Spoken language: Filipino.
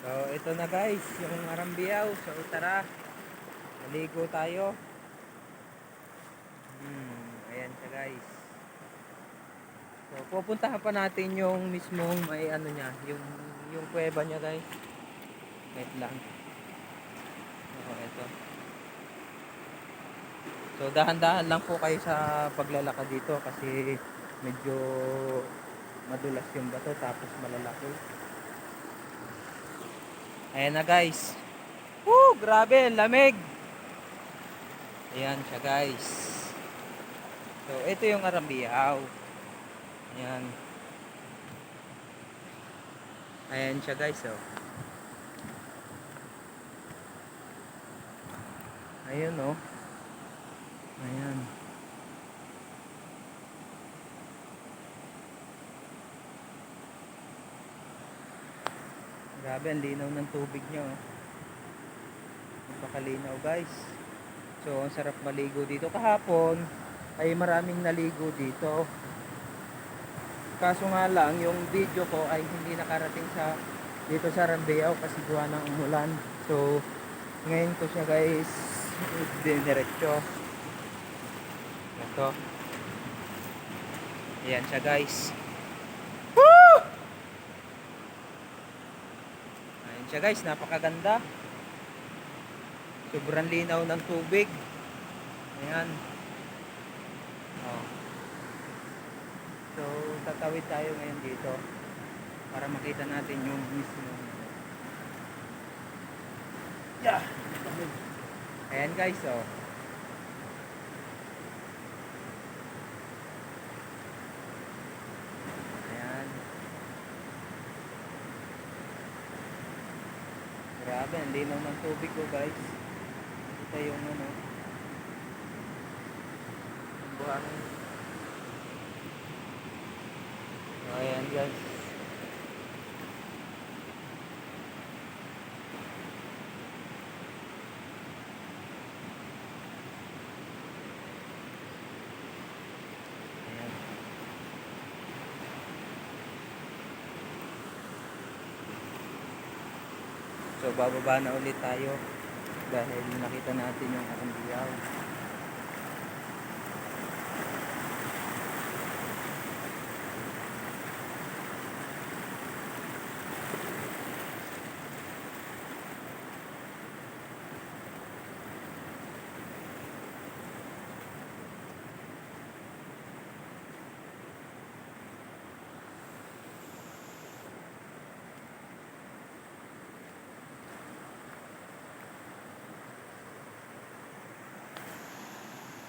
So, ito na guys, yung Arambiao. So, tara, maligo tayo. Ayan siya guys. So, pupuntahan pa natin yung mismong may ano niya, yung kuweba niya guys. Wait lang. So, ito. So, dahan-dahan lang po kayo sa paglalakad dito kasi medyo madulas yung bato tapos malalaki. Ayan na guys. Woo! Grabe, lamig! Ayan siya guys. So, ito yung Arambiao. Ayan. Ayan siya guys, oh. Ayun, oh. Ayan. Grabe, ang linaw ng tubig niya, oh. Napakalinaw guys. So, ang sarap maligo dito. Kahapon ay maraming naligo dito. Kaso nga lang, yung video ko ay hindi nakarating sa dito sa Arambiao kasi gawa ng umulan. So, ngayon ko siya guys diniretso. Ito. Ayan siya guys. Woo! Ayan siya guys, napakaganda. Sobrang linaw ng tubig. Ayan. Oh. So, tatawid tayo ngayon dito para makita natin yung mismo. Yeah. Ayan guys, oh. Ayan. Grabe, ang linaw ng tubig ko guys. Ito yung ano. Yung buhangin. So, ayan guys. Ayan. So bababa na ulit tayo dahil nakita natin yung Arambiao.